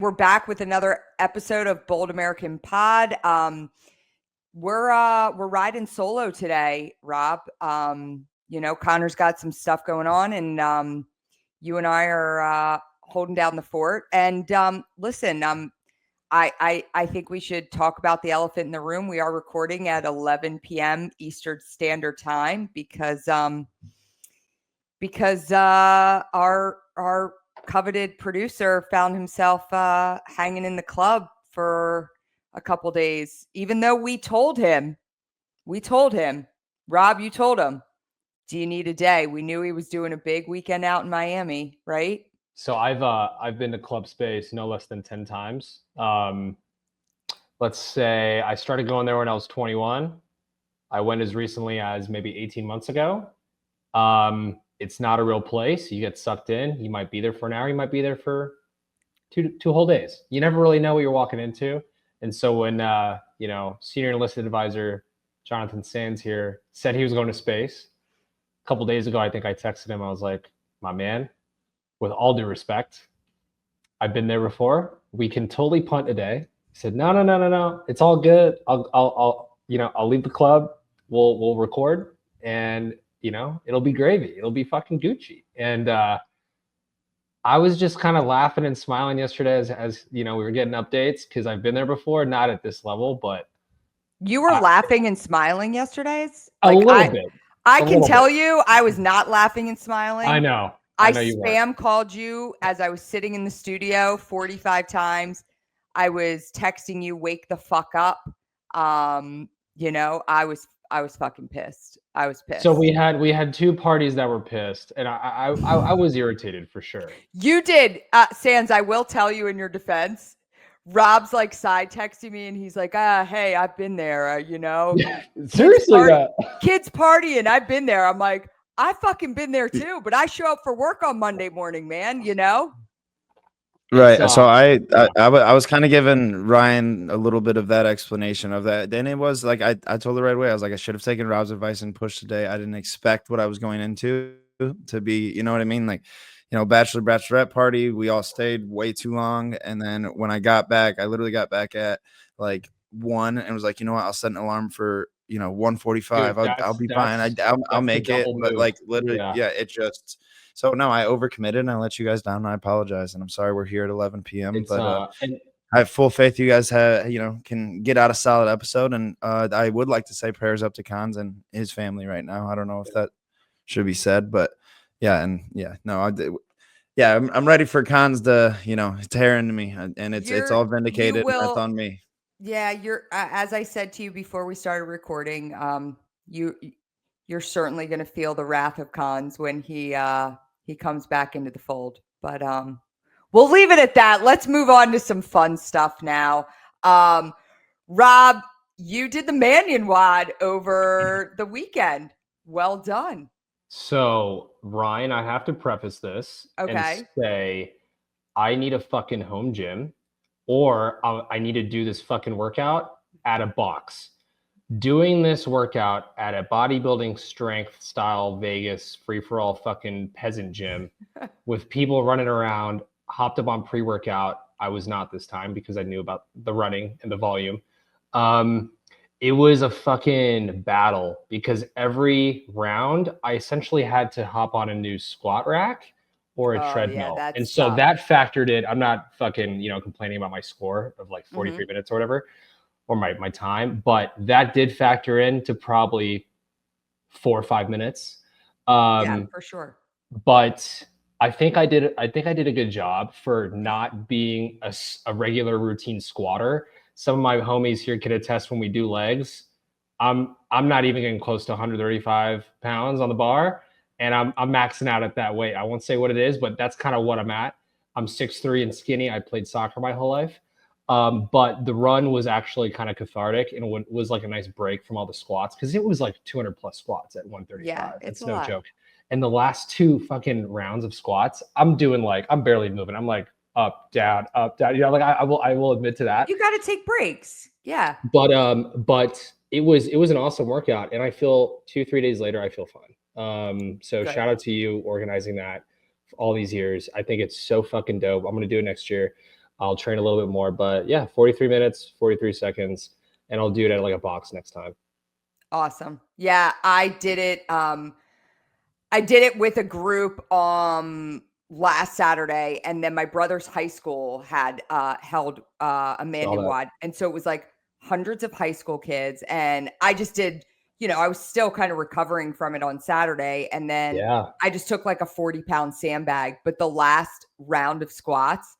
We're back with another episode of Bold American Pod. We're riding solo today, Rob. Connor's got some stuff going on, and you and I are holding down the fort. And listen, I think we should talk about the elephant in the room. We are recording at 11 p.m. Eastern Standard Time because our coveted producer found himself hanging in the club for a couple days, even though we told him, Rob, you told him, do you need a day? We knew he was doing a big weekend out in Miami, right? So I've been to club space no less than 10 times. Let's say I started going there when I was 21. I went as recently as maybe 18 months ago. It's not a real place. You get sucked in. You might be there for an hour. You might be there for two whole days. You never really know what you're walking into. And so when senior enlisted advisor Jonathan Sands here said he was going to space a couple days ago, I think I texted him. I was like, my man, with all due respect, I've been there before. We can totally punt a day. He said, no. It's all good. I'll leave the club. We'll record, and it'll be gravy. It'll be fucking Gucci. And I was just kind of laughing and smiling yesterday as we were getting updates, because I've been there before, not at this level, but you were laughing and smiling yesterday. A little bit. I can tell you, I was not laughing and smiling. I know. I spam called you as I was sitting in the studio 45 times. I was texting you, wake the fuck up. I was fucking pissed. I was pissed. So we had two parties that were pissed, and I was irritated for sure. You did, Sands. I will tell you in your defense, Rob's like side texting me, and he's like, hey, I've been there. Seriously, kids partying. I've been there. I'm like, I fucking been there too, but I show up for work on Monday morning, man. Right. So I was kind of giving Ryan a little bit of that explanation of that. Then it was like I told the right way. I was like, I should have taken Rob's advice and pushed today. I didn't expect what I was going into to be, you know what I mean? Like, bachelor bachelorette party. We all stayed way too long. And then when I got back, I literally got back at like 1 and was like, you know what? I'll set an alarm for 1:45. I'll be fine. I'll make it. But like literally, it just. So no, I overcommitted and I let you guys down. And I apologize, and I'm sorry we're here at 11 p.m. But I have full faith you guys can get out a solid episode. And I would like to say prayers up to Cons and his family right now. I don't know if that should be said, but I'm ready for Cons to tear into me, and it's all vindicated. And that's on me. Yeah, you're as I said to you before we started recording. You're certainly going to feel the wrath of Cons when he comes back into the fold. But we'll leave it at that. Let's move on to some fun stuff now. Rob, you did the Manion WOD over the weekend. Well done. So, Ryan, I have to preface this and say I need a fucking home gym, or I need to do this fucking workout at a box. Doing this workout at a bodybuilding strength style Vegas free-for-all fucking peasant gym with people running around, hopped up on pre-workout. I was not this time because I knew about the running and the volume. It was a fucking battle because every round I essentially had to hop on a new squat rack or a treadmill. Yeah, and so that factored in. I'm not fucking, complaining about my score of like 43 minutes or whatever, or my time, but that did factor into probably 4 or 5 minutes. Yeah, for sure. But I think I did a good job for not being a regular routine squatter. Some of my homies here can attest when we do legs, I'm not even getting close to 135 pounds on the bar, and I'm maxing out at that weight. I won't say what it is, but that's kind of what I'm at. I'm 6'3" and skinny. I played soccer my whole life. But the run was actually kind of cathartic, and it was like a nice break from all the squats, because it was like 200 plus squats at 135. Yeah, it's no joke. And the last 2 fucking rounds of squats, I'm barely moving. I'm like up, down, up, down. I will admit to that. You got to take breaks. Yeah. But it was an awesome workout, and I feel 2-3 days later I feel fine. So Shout out to you organizing that for all these years. I think it's so fucking dope. I'm gonna do it next year. I'll train a little bit more. But yeah, 43 minutes, 43 seconds, and I'll do it at like a box next time. Awesome. Yeah, I did it. I did it with a group last Saturday, and then my brother's high school had held a Manion WOD, and so it was like hundreds of high school kids, and I just did. I was still kind of recovering from it on Saturday, and then I just took like a 40-pound sandbag. But the last round of squats,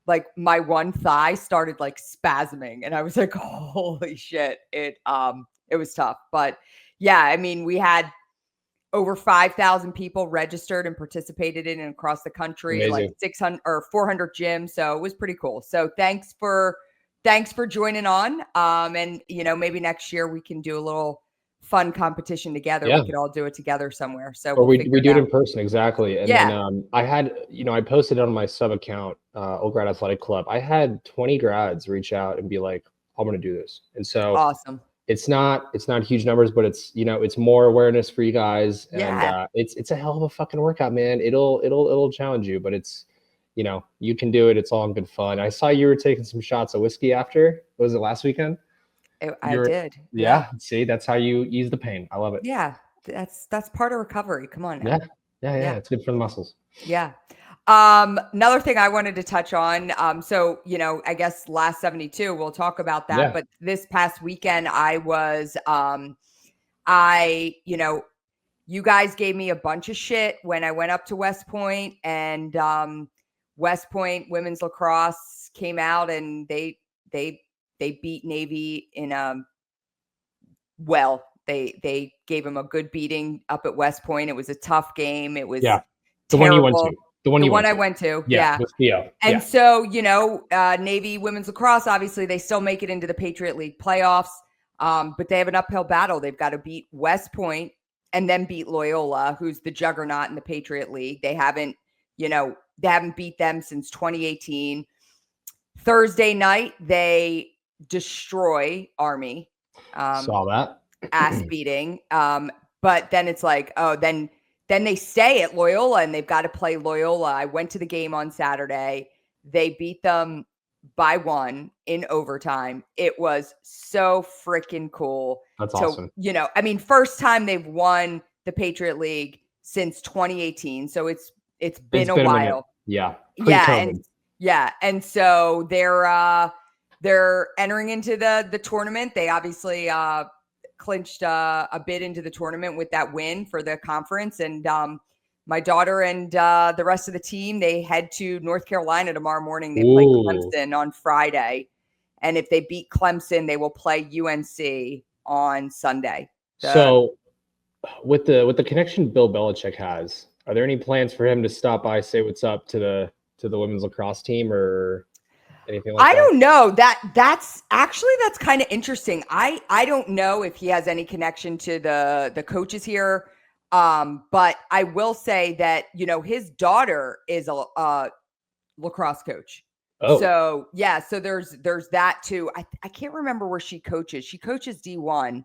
like my one thigh started like spasming, and I was like, "Holy shit!" It was tough, but yeah, I mean, we had over 5,000 people registered and participated in and across the country. Amazing. Like 600 or 400 gyms. So it was pretty cool. So thanks for joining on. And maybe next year we can do a little fun competition together. Yeah. We could all do it together somewhere. So or we do it in person. Exactly. And then I had, I posted on my sub account, Old Grad Athletic Club. I had 20 grads reach out and be like, I'm going to do this. And so awesome. It's not huge numbers, but it's, it's more awareness for you guys. And it's a hell of a fucking workout, man. It'll challenge you, but it's, you can do it. It's all in good fun. I saw you were taking some shots of whiskey after. Was it last weekend? I did. Yeah. See, that's how you ease the pain. I love it. Yeah. That's part of recovery. Come on now. Yeah. It's good for the muscles. Yeah. Another thing I wanted to touch on, so, I guess last 72, we'll talk about that. But this past weekend, I was, you guys gave me a bunch of shit when I went up to West Point, and, West Point women's lacrosse came out and they beat Navy in, they gave them a good beating up at West Point. It was a tough game. It was the one you went to. The one I went to. With Theo. And so, Navy women's lacrosse, obviously they still make it into the Patriot League playoffs. But they have an uphill battle. They've got to beat West Point and then beat Loyola, who's the juggernaut in the Patriot League. They haven't beat them since 2018. Then night, they destroy Army. Saw that. Ass beating. But then it's like, then they stay at Loyola and they've got to play Loyola. I went to the game on Saturday. They beat them by 1 in overtime. It was so freaking cool. That's awesome. First time they've won the Patriot League since 2018. So it's been a while. Yeah. And so they're entering into the tournament. They obviously clinched a bid into the tournament with that win for the conference. And my daughter and the rest of the team, they head to North Carolina tomorrow morning. They play Clemson on Friday. And if they beat Clemson, they will play UNC on Sunday. So with the connection Bill Belichick has, are there any plans for him to stop by, say what's up to the women's lacrosse team or anything like that? I don't know. That's kind of interesting. I don't know if he has any connection to the coaches here. But I will say that, his daughter is a lacrosse coach. Oh. So so there's that too. I can't remember where she coaches. She coaches D1.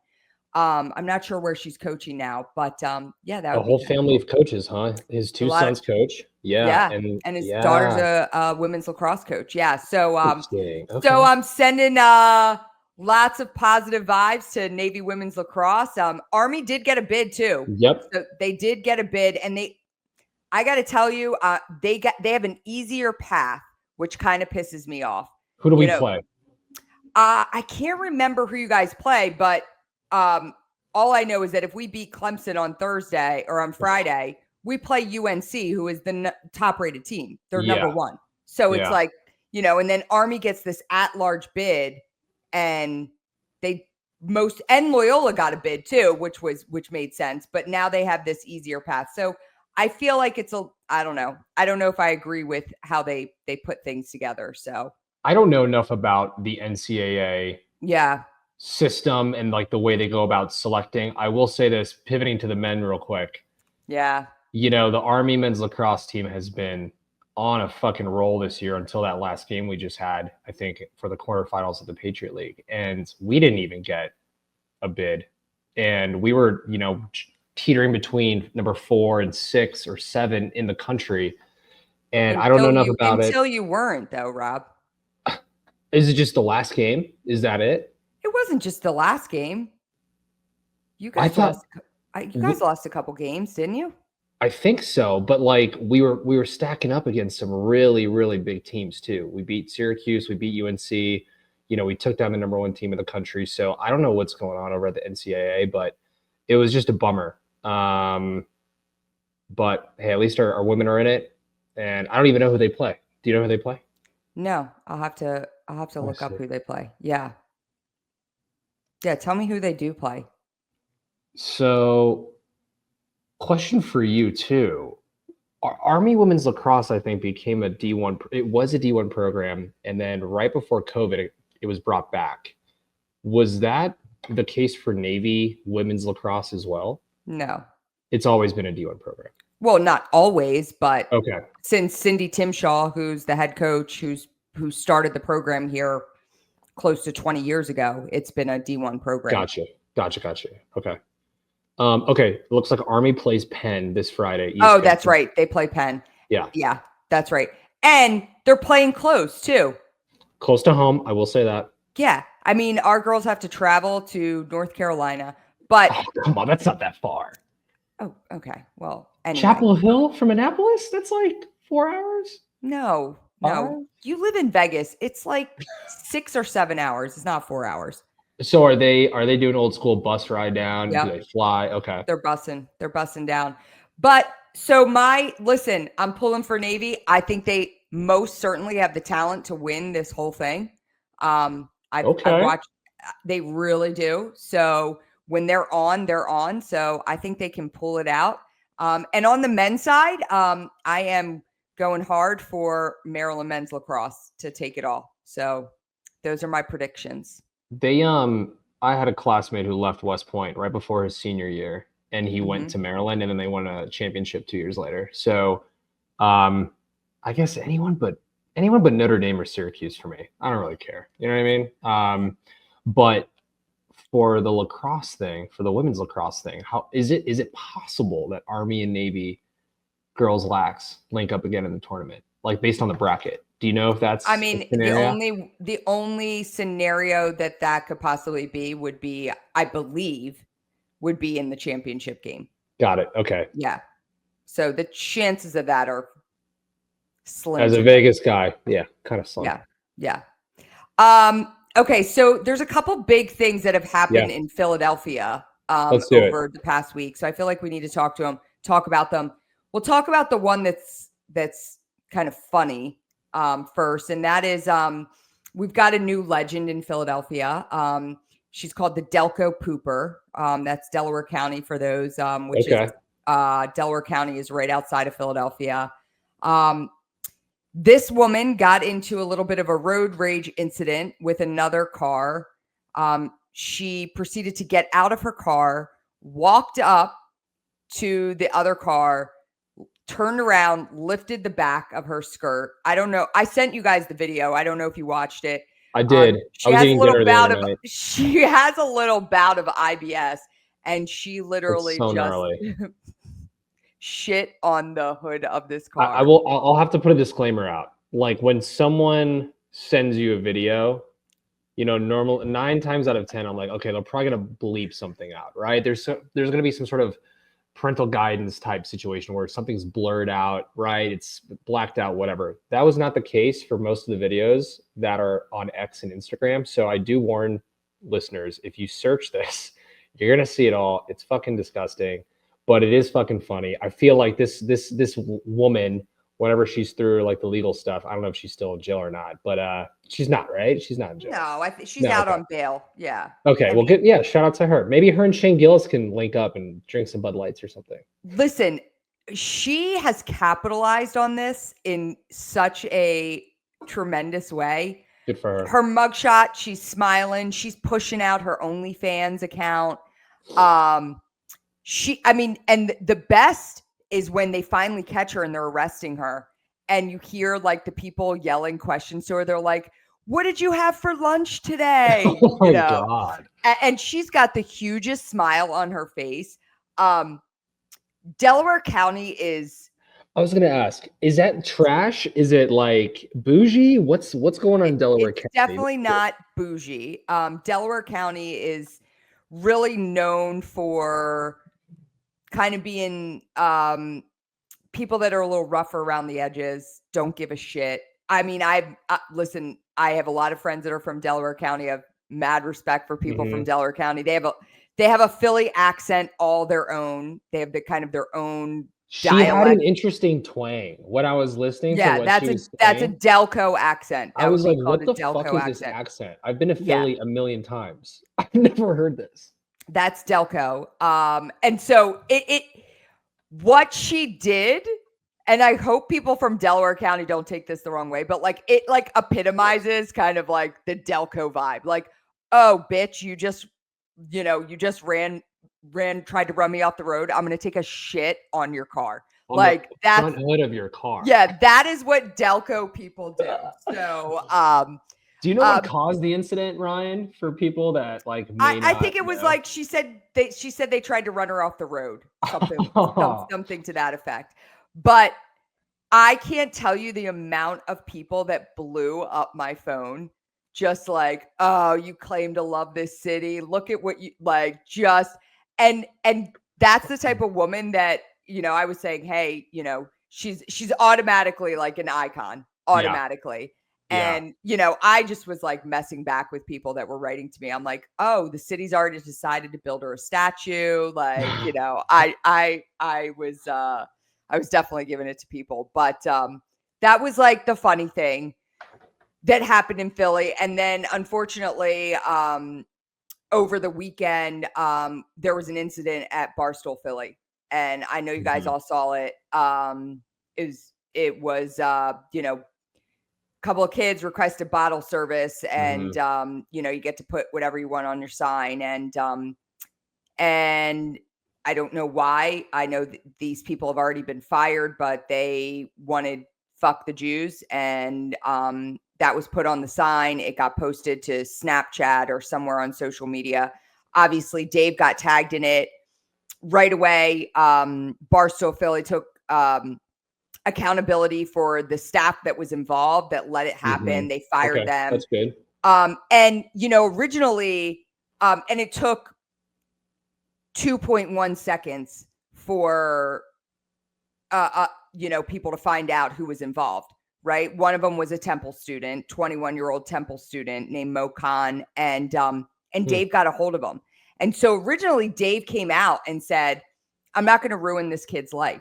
I'm not sure where she's coaching now, but that a whole family of coaches, huh? His two sons coach. And his daughter's a women's lacrosse coach. Yeah. So so I'm sending lots of positive vibes to Navy women's lacrosse. Army did get a bid too. Yep. So they did get a bid, and I got to tell you, they have an easier path, which kind of pisses me off. Who do we play? I can't remember who you guys play, but all I know is that if we beat Clemson on Thursday or on Friday, we play UNC, who is the top rated team. They're number 1. So it's like, and then Army gets this at-large bid, and and Loyola got a bid too, which made sense. But now they have this easier path. So I feel like I don't know. I don't know if I agree with how they put things together. So I don't know enough about the NCAA. System and like the way they go about selecting. I will say this, pivoting to the men real quick. The Army men's lacrosse team has been on a fucking roll this year until that last game we just had, I think, for the quarterfinals of the Patriot League. And we didn't even get a bid. And we were, teetering between number 4 and 6 or 7 in the country. And I don't know enough about it. Until you weren't though, Rob. Is it just the last game? Is that it? It wasn't just the last game. You I guys thought lost a couple games, didn't you? I think so, but like we were stacking up against some really, really big teams too. We beat Syracuse, we beat UNC. You know, we took down the #1 team in the country. So I don't know what's going on over at the NCAA, but it was just a bummer. But hey, at least our women are in it, and I don't even know who they play. Do you know who they play? No, I'll have to look up who they play. Yeah. Yeah, tell me who they do play. So, question for you too. Army women's lacrosse, I think, became a D1. It was a D1 program, and then right before COVID, it was brought back. Was that the case for Navy women's lacrosse as well? No. It's always been a D1 program. Well, not always, but Okay. Since Cindy Timshaw, who's the head coach, who started the program here close to 20 years ago, it's been a D1 program. Gotcha. Okay. Okay. It looks like Army plays Penn this Friday. Oh, that's right. They play Penn. Yeah, that's right. And they're playing close too. Close to home. I will say that. Yeah. I mean, our girls have to travel to North Carolina, but come on, that's not that far. Oh, okay. Well, anyway. Chapel Hill from Annapolis? That's like 4 hours? No. You live in Vegas. It's like 6 or 7 hours. It's not 4 hours. So are they doing old school bus ride down? Yep. Do they fly? Okay. They're bussing down. But so listen, I'm pulling for Navy. I think they most certainly have the talent to win this whole thing. I've watched, they really do. So when they're on. So I think they can pull it out. And on the men's side, I am going hard for Maryland men's lacrosse to take it all. So those are my predictions. I had a classmate who left West Point right before his senior year, and he went to Maryland, and then they won a championship 2 years later. So, I guess anyone but Notre Dame or Syracuse for me. I don't really care. You know what I mean? But for the lacrosse thing, for the women's lacrosse thing, how is it possible that Army and Navy girls LAX link up again in the tournament? Like based on the bracket. Do you know if that's the only scenario that could possibly be would be, I believe, would be in the championship game. Got it. Okay. Yeah. So the chances of that are slim. As a Vegas guy, yeah, kind of slim. Yeah. Okay, so there's a couple big things that have happened in Philadelphia over the past week. So I feel like we need to talk about them. We'll talk about the one that's kind of funny first, and that is we've got a new legend in Philadelphia. She's called the DELCO Pooper. That's Delaware County for those, which is Delaware County is right outside of Philadelphia. This woman got into a little bit of a road rage incident with another car. She proceeded to get out of her car, walked up to the other car, turned around, lifted the back of her skirt. I don't know. I sent you guys the video. I don't know if you watched it. I did. She has a little bout of IBS, and she literally shit on the hood of this car. I'll have to put a disclaimer out. Like when someone sends you a video, you know, 9 times out of 10, I'm like, okay, they're probably gonna bleep something out, right? There's gonna be some sort of parental guidance type situation where something's blurred out, right? It's blacked out, whatever. That was not the case for most of the videos that are on X and Instagram. So I do warn listeners, if you search this, you're gonna see it all. It's fucking disgusting, but it is fucking funny. I feel like this woman, whenever she's through like the legal stuff, I don't know if she's still in jail or not, but she's not, right? She's not in jail. No, I think she's out on bail. Yeah. Okay. Well, good. Yeah. Shout out to her. Maybe her and Shane Gillis can link up and drink some Bud Lights or something. Listen, she has capitalized on this in such a tremendous way. Good for her. Her mugshot, she's smiling. She's pushing out her OnlyFans account. And the best is when they finally catch her and they're arresting her, and you hear like the people yelling questions to her. They're like, "What did you have for lunch today?" Oh my God. And she's got the hugest smile on her face. Delaware County is I was gonna ask, is that trash? Is it like bougie? What's going on in Delaware It's County? definitely not bougie. Delaware County is really known for kind of being people that are a little rougher around the edges, don't give a shit. I mean, listen, I have a lot of friends that are from Delaware County. I have mad respect for people from Delaware County. They have a Philly accent all their own. They have the kind of their own She dialect. had an interesting twang when I was listening to what she was that's a saying. DELCO accent. I was like, what the fuck is this accent? I've been to Philly a million times. I've never heard this. That's DELCO. And so what she did, and I hope people from Delaware County don't take this the wrong way, but like it like epitomizes kind of like the DELCO vibe. Like, oh, bitch, you just tried to run me off the road. I'm gonna take a shit on your car. On like the that's front hood of your car. Yeah, that is what DELCO people do. So do you know what caused the incident, Ryan? For people that like I think it was like she said they tried to run her off the road. Something to that effect. But I can't tell you the amount of people that blew up my phone. Just like, oh, you claim to love this city. Look at what you like. Just and that's the type of woman that, I was saying, hey, she's automatically like an icon, automatically. Yeah. And, I just was like messing back with people that were writing to me. I'm like, oh, the city's already decided to build her a statue. Like, I was definitely giving it to people. But that was like the funny thing that happened in Philly. And then unfortunately, over the weekend, there was an incident at Barstool, Philly. And I know you guys all saw it. It was couple of kids requested bottle service, and you get to put whatever you want on your sign, and I don't know why. I know these people have already been fired, but they wanted "fuck the Jews," and that was put on the sign. It got posted to Snapchat or somewhere on social media. Obviously, Dave got tagged in it right away. Barstool Philly took accountability for the staff that was involved that let it happen. They fired them. That's good. And originally, and it took 2.1 seconds for people to find out who was involved, right? One of them was a Temple student, 21-year-old Temple student named Mo Khan, and Dave got a hold of him. And so originally Dave came out and said, I'm not going to ruin this kid's life.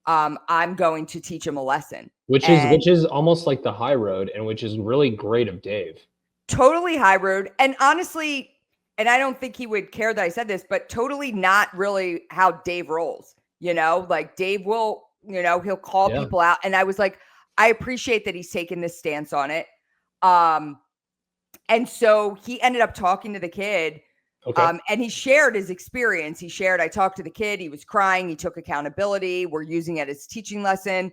I'm going to teach him a lesson. Which is almost like the high road, and which is really great of Dave. Totally high road. And honestly, and I don't think he would care that I said this, but totally not really how Dave rolls. Like Dave will, he'll call people out. And I was like, I appreciate that he's taken this stance on it. And so he ended up talking to the kid. Okay. And he shared his experience. I talked to the kid. He was crying. He took accountability. We're using it as teaching lesson.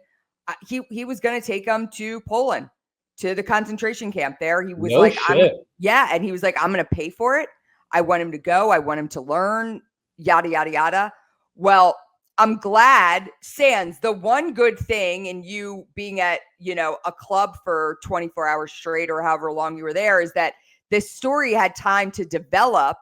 He was going to take him to Poland, to the concentration camp there. He was and he was like, I'm going to pay for it. I want him to go. I want him to learn, yada, yada, yada. Well, I'm glad, sans the one good thing in you being at, a club for 24 hours straight or however long you were there, is that this story had time to develop.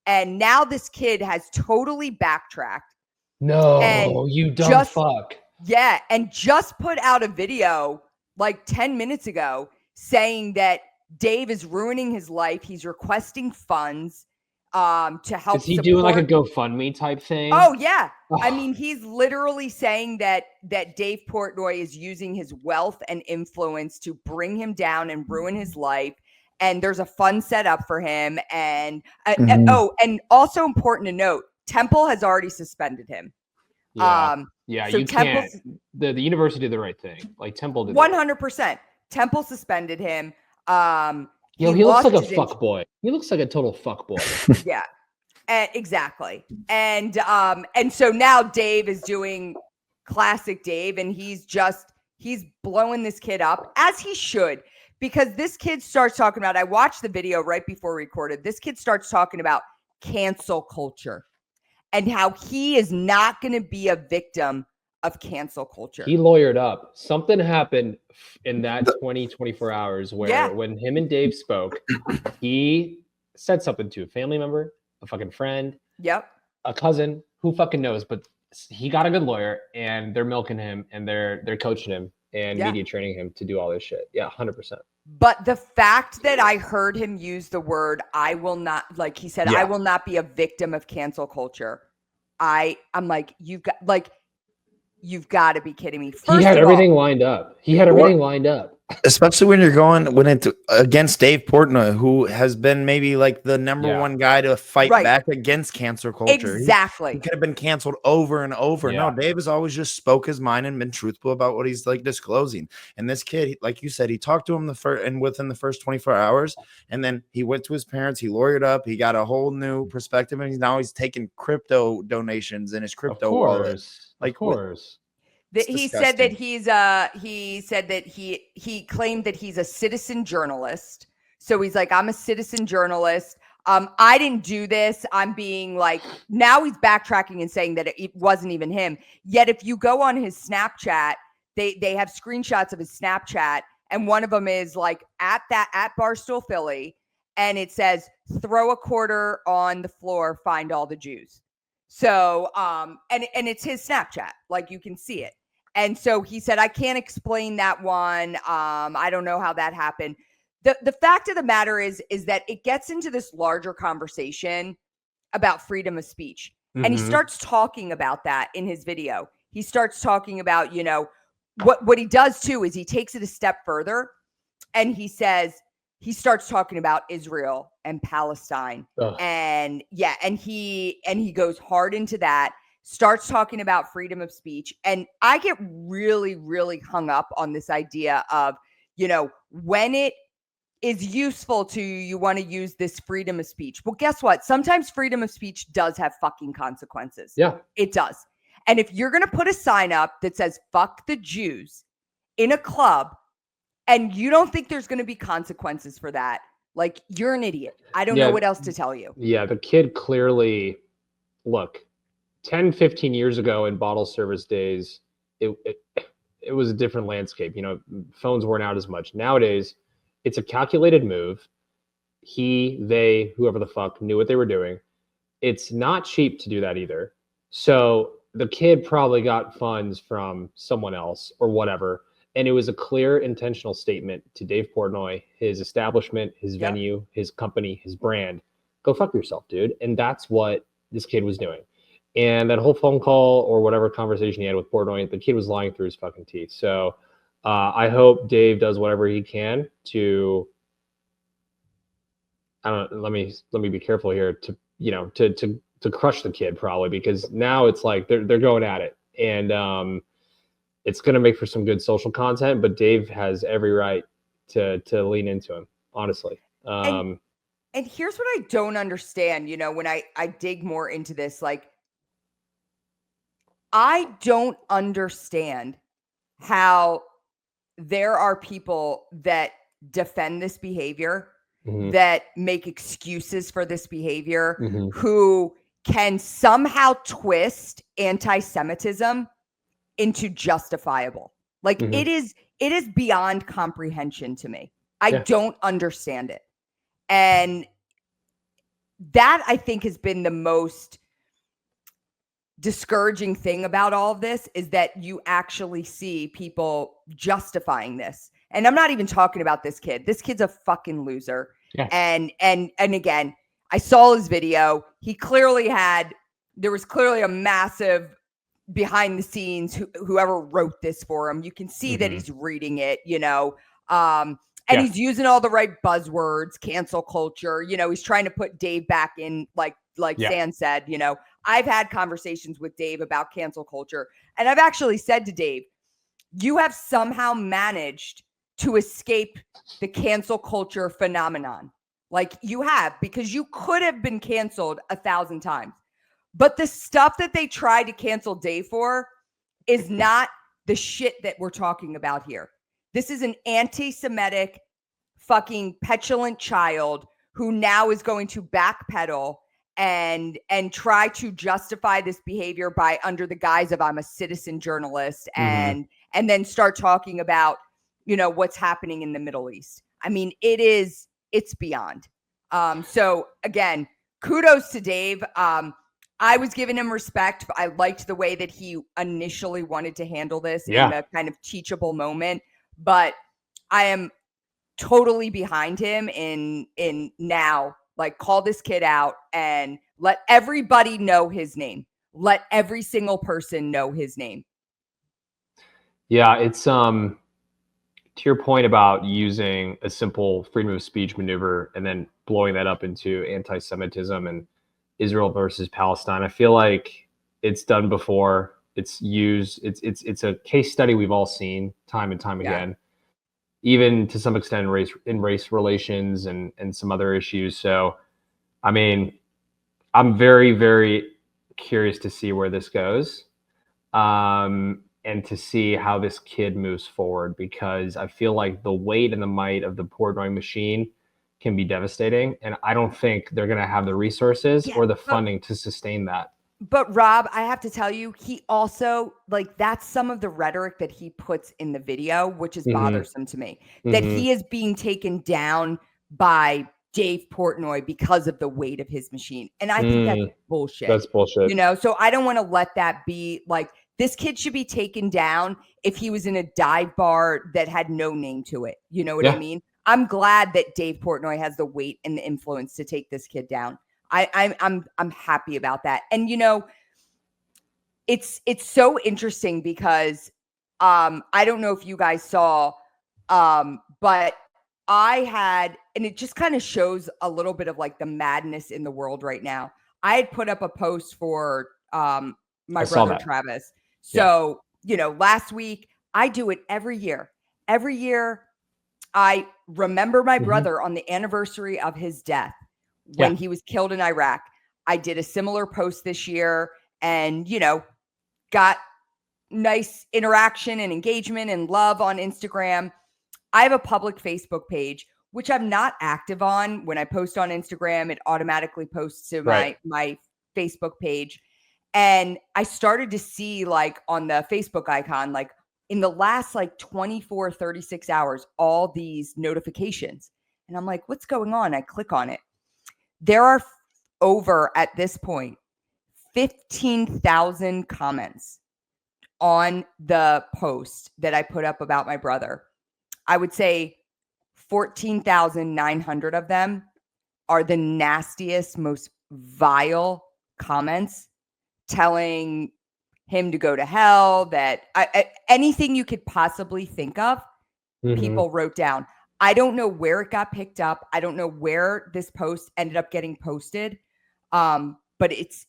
And now this kid has totally backtracked. No, you dumb fuck. Yeah. And just put out a video like 10 minutes ago saying that Dave is ruining his life. He's requesting funds to help. Is he doing like a GoFundMe type thing? Oh, yeah. I mean, he's literally saying that Dave Portnoy is using his wealth and influence to bring him down and ruin his life. And there's a fun setup for him. And and also important to note, Temple has already suspended him. So you can't. The university did the right thing. Like Temple did 100%. Temple suspended him. He looks like a fuck boy. He looks like a total fuck boy. Yeah, exactly. And so now Dave is doing classic Dave, and he's blowing this kid up, as he should. Because this kid starts talking about, I watched the video right before we recorded. This kid starts talking about cancel culture and how he is not going to be a victim of cancel culture. He lawyered up. Something happened in that 24 hours where when him and Dave spoke, he said something to a family member, a fucking friend, a cousin, who fucking knows, but he got a good lawyer and they're milking him and they're coaching him and media training him to do all this shit. Yeah, 100%. But the fact that I heard him use the word, I will not, like he said, I will not be a victim of cancel culture. I'm like, you've got to be kidding me. He had everything lined up. Especially when you're going against Dave Portnoy, who has been maybe like the number one guy to fight back against cancel culture. Exactly. He could have been canceled over and over. No, Dave has always just spoke his mind and been truthful about what he's like disclosing. And this kid, like you said, he talked to him within the first 24 hours, and then he went to his parents. He lawyered up. He got a whole new perspective, and he's taking crypto donations in his crypto wallet. Like, of course. He said that he claimed that he's a citizen journalist. So he's like, I'm a citizen journalist. I didn't do this. I'm being like, now he's backtracking and saying that it wasn't even him. Yet if you go on his Snapchat, they have screenshots of his Snapchat, and one of them is like at Barstool Philly, and it says, throw a quarter on the floor, find all the Jews. So, and it's his Snapchat, like you can see it. And so he said, I can't explain that one. I don't know how that happened. The fact of the matter is that it gets into this larger conversation about freedom of speech. Mm-hmm. And he starts talking about that in his video. He starts talking about, what he does too, is he takes it a step further, and he starts talking about Israel and Palestine. Ugh. And he goes hard into that, starts talking about freedom of speech. And I get really, really hung up on this idea of, when it is useful to you want to use this freedom of speech. Well, guess what? Sometimes freedom of speech does have fucking consequences. Yeah, it does. And if you're going to put a sign up that says, fuck the Jews in a club, and you don't think there's going to be consequences for that, like, you're an idiot. I don't know what else to tell you. Yeah, the kid clearly, look, 10, 15 years ago in bottle service days, it was a different landscape. Phones weren't out as much. Nowadays, it's a calculated move. They, whoever the fuck, knew what they were doing. It's not cheap to do that either. So the kid probably got funds from someone else or whatever. And it was a clear intentional statement to Dave Portnoy, his establishment, his venue, his company, his brand. Go fuck yourself, dude. And that's what this kid was doing. And that whole phone call or whatever conversation he had with Portnoy, the kid was lying through his fucking teeth. So I hope Dave does whatever he can to, let me be careful here, to crush the kid, probably, because now it's like they're going at it. And it's going to make for some good social content, but Dave has every right to lean into him, honestly. And here's what I don't understand, when I dig more into this, like, I don't understand how there are people that defend this behavior, mm-hmm. that make excuses for this behavior, mm-hmm. who can somehow twist anti-Semitism into justifiable. Like, mm-hmm. it is beyond comprehension to me. I don't understand it. And that, I think, has been the most discouraging thing about all of this, is that you actually see people justifying this. And I'm not even talking about this kid. This kid's a fucking loser. Yeah. And again, I saw his video. There was clearly a massive behind the scenes, whoever wrote this for him. You can see mm-hmm. that he's reading it, and he's using all the right buzzwords, cancel culture. He's trying to put Dave back in, like San said, I've had conversations with Dave about cancel culture. And I've actually said to Dave, you have somehow managed to escape the cancel culture phenomenon. Like, you have, because you could have been canceled 1,000 times. But the stuff that they tried to cancel Dave for is not the shit that we're talking about here. This is an anti-Semitic, fucking petulant child who now is going to backpedal and try to justify this behavior by under the guise of I'm a citizen journalist and then start talking about, what's happening in the Middle East. I mean, it's beyond. So again, kudos to Dave. I was giving him respect. I liked the way that he initially wanted to handle this in a kind of teachable moment, but I am totally behind him in now, like, call this kid out and let everybody know his name. Let every single person know his name. Yeah, it's to your point about using a simple freedom of speech maneuver and then blowing that up into anti-Semitism and Israel versus Palestine. I feel like it's done before. It's used. It's a case study we've all seen time and time again, even to some extent in race relations and some other issues. So, I mean, I'm very, very curious to see where this goes. And to see how this kid moves forward, because I feel like the weight and the might of the Portnoy machine can be devastating. And I don't think they're going to have the resources or the funding to sustain that. But Rob, I have to tell you, he also, like, that's some of the rhetoric that he puts in the video, which is bothersome to me, that he is being taken down by Dave Portnoy because of the weight of his machine. And I think that's bullshit. That's bullshit. So I don't want to let that be like, this kid should be taken down if he was in a dive bar that had no name to it. You know what I mean? I'm glad that Dave Portnoy has the weight and the influence to take this kid down. I'm happy about that. And it's so interesting because I don't know if you guys saw, but I had, and it just kind of shows a little bit of like the madness in the world right now. I had put up a post for my brother Travis. So, last week, I do it every year. Every year, I remember my brother on the anniversary of his death when he was killed in Iraq. I did a similar post this year and, got nice interaction and engagement and love on Instagram. I have a public Facebook page, which I'm not active on. When I post on Instagram, it automatically posts to my Facebook page. And I started to see, like, on the Facebook icon, like in the last like 24, 36 hours, all these notifications. And I'm like, what's going on? I click on it. There are over, at this point, 15,000 comments on the post that I put up about my brother. I would say 14,900 of them are the nastiest, most vile comments telling him to go to hell, that anything you could possibly think of, people wrote down. I don't know where it got picked up. I don't know where this post ended up getting posted. But it's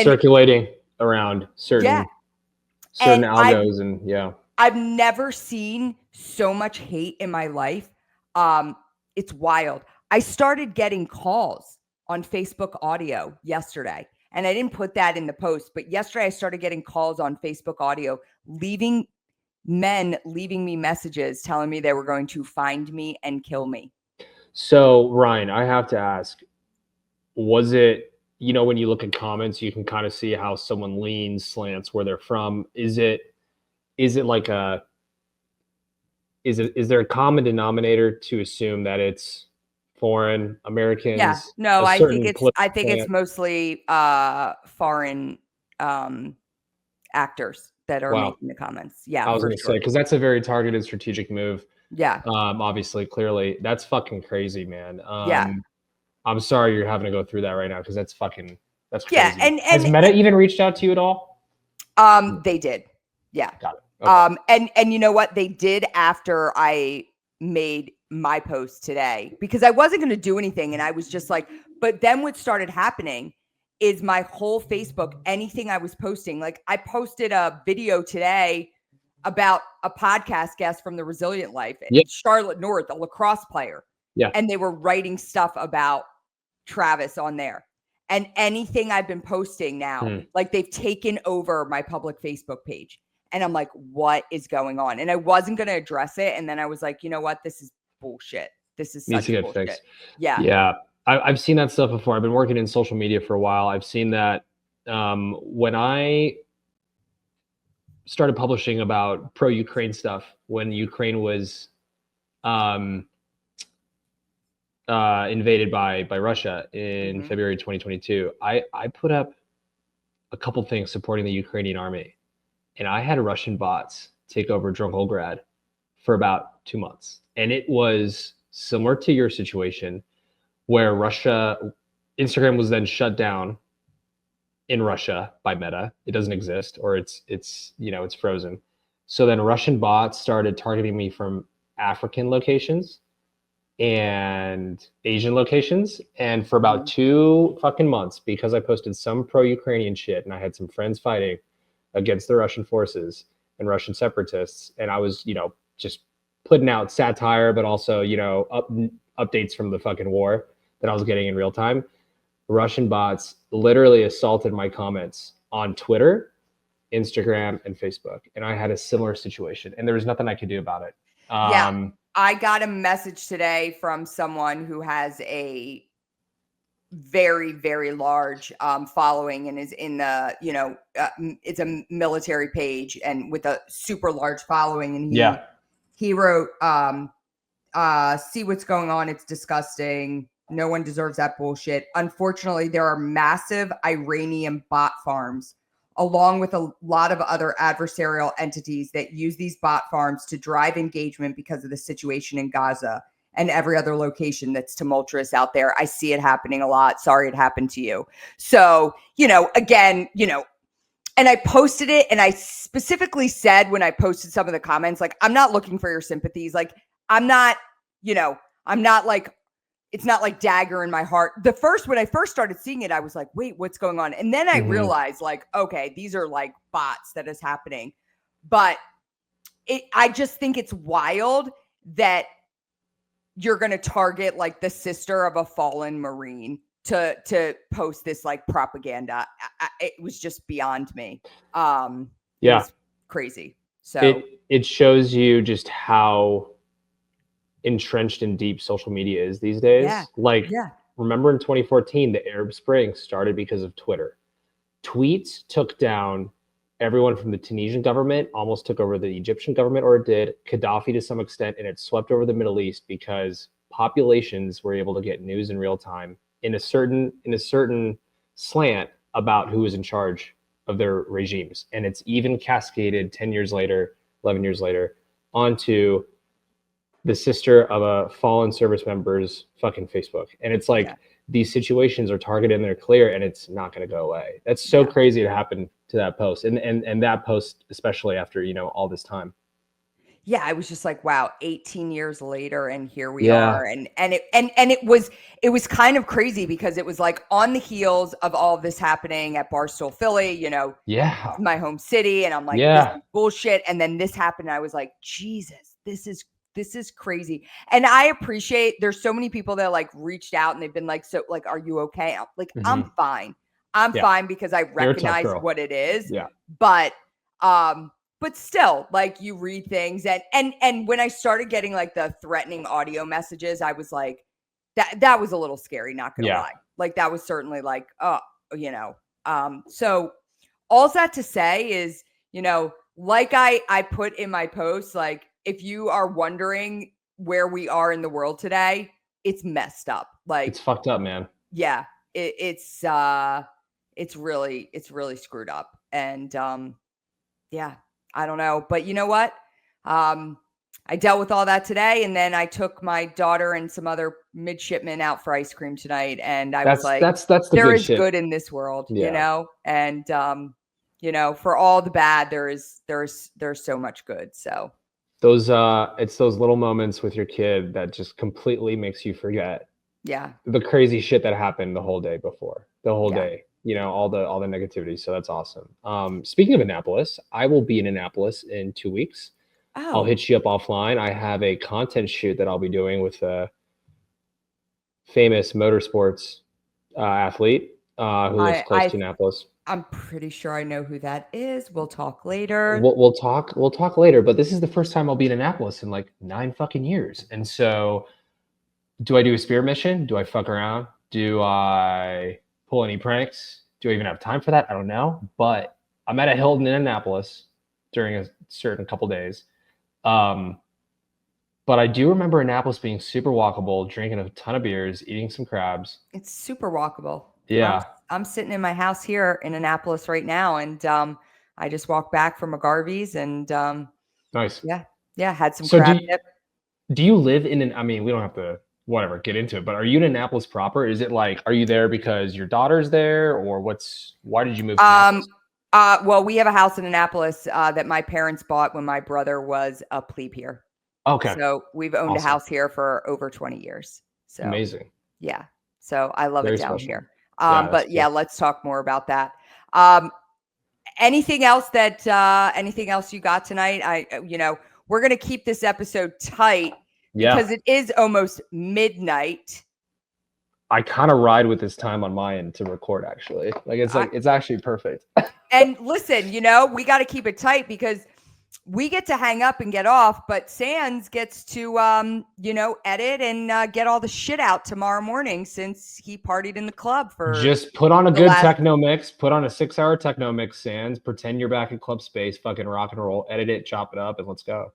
circulating around certain algos I've never seen so much hate in my life. It's wild. I started getting calls on Facebook audio yesterday, and I didn't put that in the post, but yesterday I started getting calls on Facebook audio, leaving me messages telling me they were going to find me and kill me. So, Ryan, I have to ask, was it, when you look at comments, you can kind of see how someone leans, slants, where they're from. Is there a common denominator to assume that it's foreign Americans? Yeah, no, I think it's mostly foreign actors that are making the comments. Yeah, I was going to say, because that's a very targeted strategic move. Yeah. Obviously, clearly, that's fucking crazy, man. Yeah. I'm sorry you're having to go through that right now, because that's crazy. Yeah, and has Meta even reached out to you at all? They did. Yeah. Got it. Okay. And you know what? They did after I made my post today, because I wasn't going to do anything. And I was just like, but then what started happening is my whole Facebook, anything I was posting, like I posted a video today about a podcast guest from The Resilient Life, Charlotte North, a lacrosse player. Yeah. And they were writing stuff about Travis on there. And anything I've been posting now, like they've taken over my public Facebook page. And I'm like, what is going on? And I wasn't going to address it. And then I was like, you know what? This is bullshit. This is such bullshit. Fixed. Yeah. Yeah. I've seen that stuff before. I've been working in social media for a while. I've seen that when I started publishing about pro-Ukraine stuff, when Ukraine was invaded by Russia in February 2022, I put up a couple things supporting the Ukrainian army, and I had Russian bots take over Drongolgrad for about 2 months, and it was similar to your situation, where Instagram was then shut down in Russia by Meta. It doesn't exist, or it's frozen. So then Russian bots started targeting me from African locations and Asian locations. And for about 2 fucking months, because I posted some pro-Ukrainian shit and I had some friends fighting against the Russian forces and Russian separatists, and I was, just putting out satire, but also, updates from the fucking war that I was getting in real time, Russian bots literally assaulted my comments on Twitter, Instagram, and Facebook. And I had a similar situation, and there was nothing I could do about it. Yeah. I got a message today from someone who has a very, very large following and is in the, it's a military page and with a super large following. And he wrote, see what's going on. It's disgusting. No one deserves that bullshit. Unfortunately, there are massive Iranian bot farms, along with a lot of other adversarial entities that use these bot farms to drive engagement because of the situation in Gaza and every other location that's tumultuous out there. I see it happening a lot. Sorry it happened to you. So, again, and I posted it, and I specifically said when I posted some of the comments, like, I'm not looking for your sympathies. Like, I'm not like, it's not like dagger in my heart. When I first started seeing it, I was like, wait, what's going on? And then I realized, like, okay, these are like bots that is happening. But I just think it's wild that you're going to target like the sister of a fallen Marine to post this like propaganda. It was just beyond me. It was crazy. So it shows you just how entrenched and deep social media is these days. Remember in 2014, the Arab Spring started because of Twitter. Tweets took down everyone from the Tunisian government, almost took over the Egyptian government, or it did, Gaddafi to some extent, and it swept over the Middle East because populations were able to get news in real time in a certain slant about who was in charge of their regimes. And it's even cascaded 10 years later, 11 years later, onto the sister of a fallen service member's fucking Facebook. And it's like, these situations are targeted and they're clear, and it's not going to go away. That's so crazy to happen to that post. And that post, especially after, all this time. Yeah. I was just like, wow, 18 years later, and here we are. And it was kind of crazy because it was like on the heels of all of this happening at Barstool, Philly, my home city. And I'm like, this is bullshit. And then this happened. And I was like, Jesus, this is crazy. And I appreciate there's so many people that like reached out and they've been like, so like, are you okay? I'm like, I'm fine. I'm fine because I recognize what it is. Yeah. But still, like, you read things and when I started getting like the threatening audio messages, I was like, that was a little scary, not gonna lie. Like, that was certainly like, so all that to say is, like I put in my post, like, if you are wondering where we are in the world today, it's messed up. Like, it's fucked up, man. Yeah. It's really screwed up. And I don't know. But you know what? I dealt with all that today, and then I took my daughter and some other midshipmen out for ice cream tonight. And I was like, that's the there is shit. good in this world, and for all the bad, there's so much good. So it's those little moments with your kid that just completely makes you forget the crazy shit that happened the whole day before, the whole day, all the negativity. So that's awesome. Speaking of Annapolis, I will be in Annapolis in 2 weeks. I'll hit you up offline. I have a content shoot that I'll be doing with a famous motorsports athlete who lives close to Annapolis. I'm pretty sure I know who that is. We'll talk later. We'll talk later, but this is the first time I'll be in Annapolis in like 9 fucking years. And so Do I do a spirit mission? Do I fuck around? Do I pull any pranks? Do I even have time for that? I don't know. But I'm at a Hilton in Annapolis during a certain couple days. But I do remember Annapolis being super walkable, drinking a ton of beers, eating some crabs. It's super walkable. Yeah. I'm sitting in my house here in Annapolis right now, and I just walked back from a Garvey's, and Nice. yeah, had some So crab dip. do you live in an, I mean, we don't have to whatever get into it, but are you in Annapolis proper? Is it like, are you there because your daughter's there, or why did you move to Annapolis? Well, we have a house in Annapolis that my parents bought when my brother was a plebe here. Okay. So we've owned a house here for over 20 years. So amazing. Yeah. So I love Very it down special. here. Yeah, but cool. yeah, let's talk more about that. Anything else you got tonight? We're going to keep this episode tight because it is almost midnight. I kind of ride with this time on my end to record, actually. Like it's actually perfect. And listen, we got to keep it tight because we get to hang up and get off, but Sans gets to, edit and get all the shit out tomorrow morning since he partied in the club for. Just put on a good techno mix, put on a 6-hour techno mix, Sans, pretend you're back at Club Space, fucking rock and roll, edit it, chop it up, and let's go.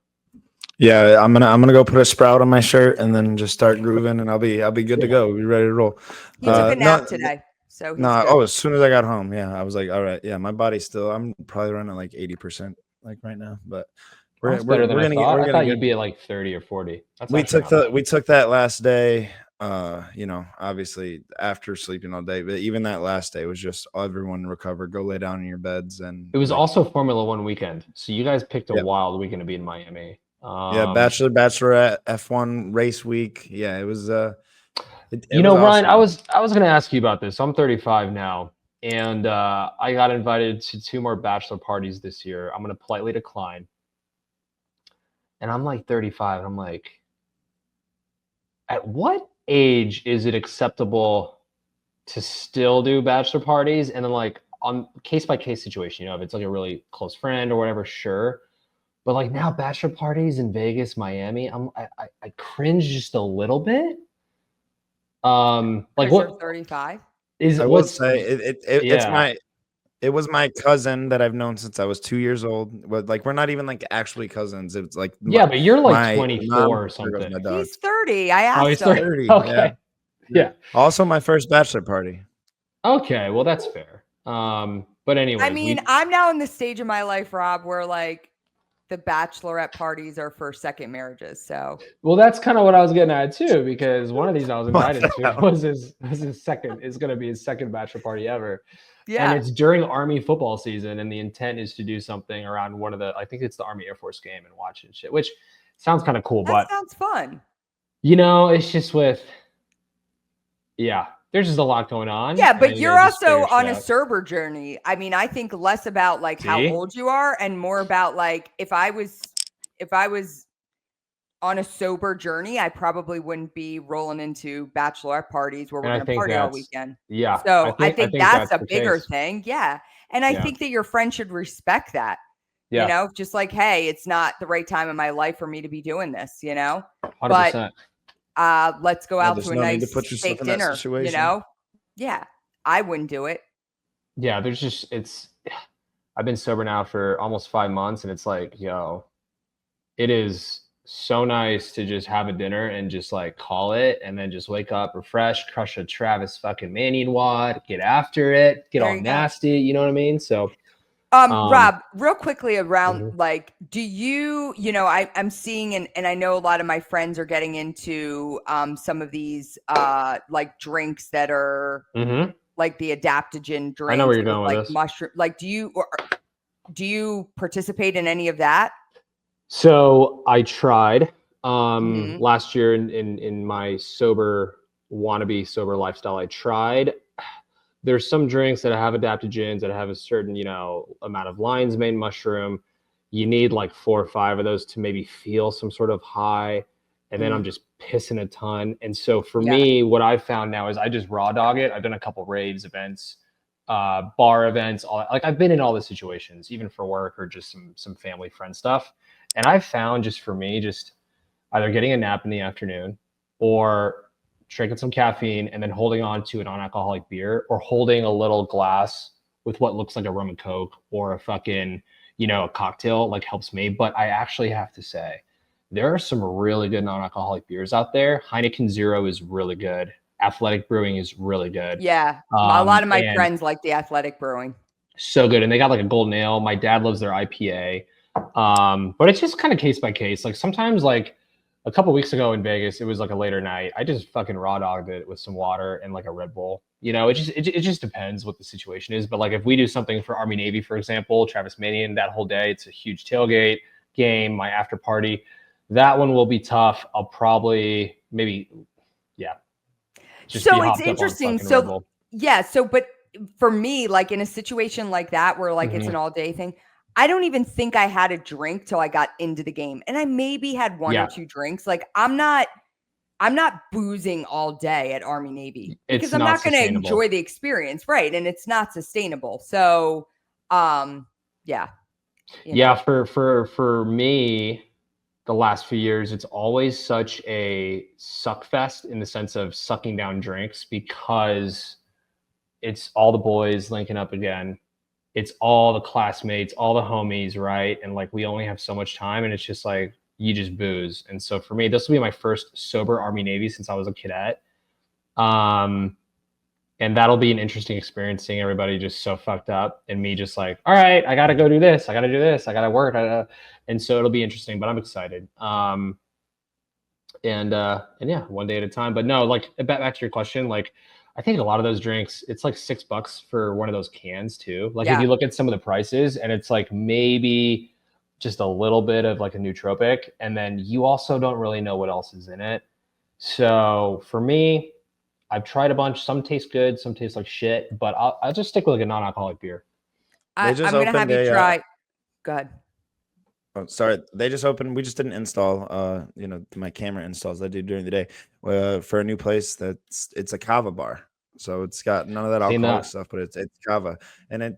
Yeah, I'm gonna go put a sprout on my shirt and then just start grooving, and I'll be good to go. We'll be ready to roll. He took a nap today, so he's good. As soon as I got home, I was like, all right, my body's still. I'm probably running like 80%. Like right now, but we're gonna get. I thought you'd be at like 30 or 40. We took that last day. Obviously after sleeping all day, but even that last day was just everyone recover, go lay down in your beds, and it was also Formula One weekend. So you guys picked a wild weekend to be in Miami. Bachelorette, F1 race week. Yeah, it was. Ryan, awesome. I was gonna ask you about this. I'm 35 now. And I got invited to 2 more bachelor parties this year. I'm going to politely decline. And I'm like 35. I'm like, at what age is it acceptable to still do bachelor parties? And then like on case-by-case situation, if it's like a really close friend or whatever, sure. But like now bachelor parties in Vegas, Miami, I cringe just a little bit. Like what? 35? I would say it was my cousin that I've known since I was 2 years old. But like we're not even like actually cousins. It's like but you're like 24 or something. He's 30. I asked. He's 30. Okay. Yeah. Also, my first bachelor party. Okay, well that's fair. But anyway, I mean, I'm now in the stage of my life, Rob, where like the bachelorette parties are for second marriages. So well, that's kind of what I was getting at too, because one of these I was invited to was going to be his second bachelor party ever. Yeah. And it's during Army football season, and the intent is to do something around I think it's the Army Air Force game and watch and shit, which sounds kind of cool. But sounds fun. It's just there's just a lot going on. Yeah, but you're also on a sober journey. I mean, I think less about like how old you are and more about like if I was on a sober journey, I probably wouldn't be rolling into bachelorette parties where we're going to party all weekend. Yeah. So I think that's a bigger thing. Yeah. And I think that your friend should respect that. Yeah. Just like, hey, it's not the right time in my life for me to be doing this, 100%. But let's go out to a nice steak dinner, Yeah, I wouldn't do it. Yeah, I've been sober now for almost 5 months, and it's like, it is so nice to just have a dinner and just like call it, and then just wake up refreshed, crush a Travis fucking Manion WOD, get after it, get all nasty, you know what I mean? So Rob, real quickly around like, do you, I'm seeing and I know a lot of my friends are getting into some of these like drinks that are like the adaptogen drinks. I know where you're going with this. Mushroom. Like, do you participate in any of that? So I tried last year in my wannabe sober lifestyle. I tried. There's some drinks that have adaptogens that have a certain, amount of lion's mane mushroom. You need like 4 or 5 of those to maybe feel some sort of high. And then I'm just pissing a ton. And so for me, what I've found now is I just raw dog it. I've done a couple raves events, bar events. I've been in all the situations, even for work or just some family friend stuff. And I've found just for me, just either getting a nap in the afternoon or drinking some caffeine, and then holding on to a non-alcoholic beer, or holding a little glass with what looks like a rum and coke or a fucking, a cocktail, like, helps me. But I actually have to say, there are some really good non-alcoholic beers out there. Heineken Zero is really good. Athletic Brewing is really good. Yeah. A lot of my friends like the Athletic Brewing. So good. And they got like a golden ale. My dad loves their IPA. But it's just kind of case by case. Like sometimes, like a couple weeks ago in Vegas, it was like a later night. I just fucking raw dogged it with some water and like a Red Bull. It just depends what the situation is. But like if we do something for Army Navy, for example, Travis Manion, that whole day, it's a huge tailgate game, my after party. That one will be tough. I'll probably So it's interesting. So yeah. So, but for me, like in a situation like that, where like it's an all day thing, I don't even think I had a drink till I got into the game, and I maybe had one or two drinks. Like I'm not boozing all day at Army Navy because I'm not going to enjoy the experience, right? And it's not sustainable. So, yeah. For me, the last few years, it's always such a suck fest in the sense of sucking down drinks, because it's all the boys linking up again. It's all the classmates, all the homies, right? And like, we only have so much time, and it's just like, you just booze. And so for me, this will be my first sober Army Navy since I was a cadet. And that'll be an interesting experience, seeing everybody just so fucked up and me just like, all right, I got to go do this. I got to do this. I got to work. And so it'll be interesting, but I'm excited. And yeah, one day at a time. But no, like back to your question, like I think a lot of those drinks, it's like $6 for one of those cans too. Like if you look at some of the prices, and it's like maybe just a little bit of like a nootropic, and then you also don't really know what else is in it. So for me, I've tried a bunch. Some taste good, some taste like shit, but I'll just stick with like a non-alcoholic beer. I'm going to have you try. Go ahead. Oh, sorry. They just opened. We just didn't install, my camera installs I do during the day for a new place. It's a kava bar. So it's got none of that alcoholic stuff, but it's kava. And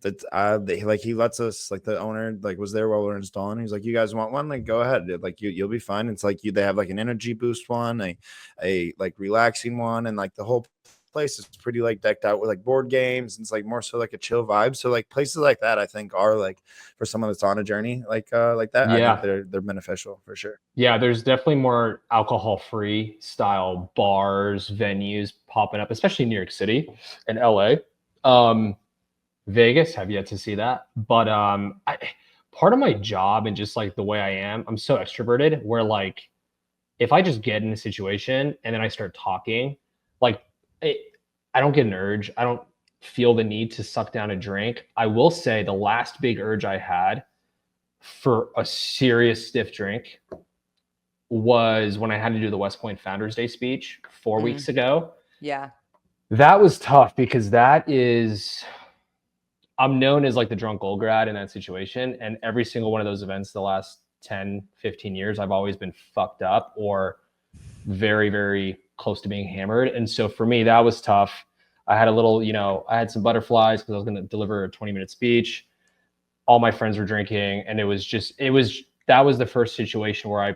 he lets us, like the owner, like was there while we were installing. He's like, you guys want one? Like, go ahead. Like you'll be fine. It's like they have like an energy boost one, a like relaxing one, and like the whole place is pretty like decked out with like board games, and it's like more so like a chill vibe. So like places like that, I think, are like for someone that's on a journey like that. Yeah. I think they're beneficial for sure. Yeah, there's definitely more alcohol-free style bars, venues popping up, especially in New York City and LA. Vegas, have yet to see that. But part of my job and just like the way I am, I'm so extroverted, where like if I just get in a situation and then I start talking, like I don't get an urge. I don't feel the need to suck down a drink. I will say the last big urge I had for a serious stiff drink was when I had to do the West Point Founders Day speech 4 weeks ago. Yeah. That was tough, because I'm known as like the drunk old grad in that situation. And every single one of those events the last 10, 15 years, I've always been fucked up or very, very close to being hammered. And so for me, that was tough. I had a little, I had some butterflies because I was going to deliver a 20-minute speech. All my friends were drinking, and that was the first situation where I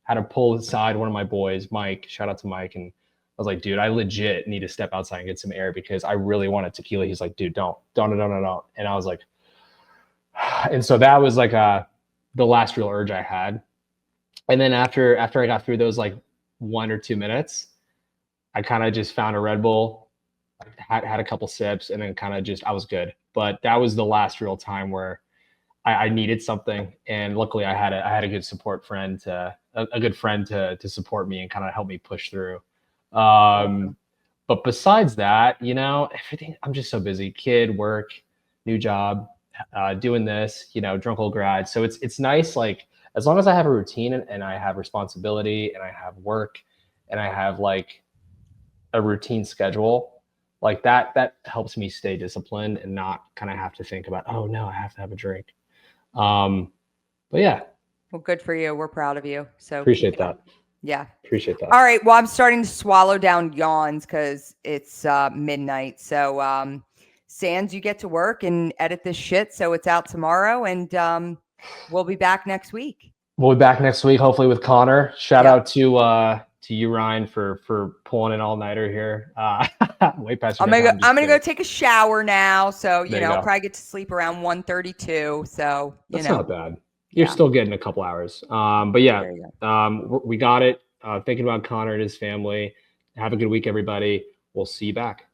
had to pull aside one of my boys, Mike, shout out to Mike. And I was like, dude, I legit need to step outside and get some air because I really wanted tequila. He's like, dude, don't. And I was like, and so that was like the last real urge I had. And then after I got through those like 1 or 2 minutes, I kind of just found a Red Bull, had a couple sips, and then kind of just, I was good. But that was the last real time where I needed something. And luckily I had a good support friend a good friend to support me and kind of help me push through. But besides that, everything, I'm just so busy, kid, work, new job, doing this, drunk old grad. So it's nice. Like, as long as I have a routine and I have responsibility and I have work and I have like a routine schedule, like that helps me stay disciplined and not kind of have to think about, oh no, I have to have a drink. But yeah. Well, good for you. We're proud of you. So appreciate that. Yeah. Appreciate that. All right. Well, I'm starting to swallow down yawns because it's midnight. So Sans, you get to work and edit this shit. So it's out tomorrow, and we'll be back next week. We'll be back next week, hopefully with Connor. Shout out to to you, Ryan, for pulling an all-nighter here. Way past your I'm bedtime. gonna go take a shower now. So, There you go. probably get to sleep around 1:32. So, That's not bad. Yeah. You're still getting a couple hours. But yeah, There you go. we got it. Thinking about Connor and his family. Have a good week, everybody. We'll see you back.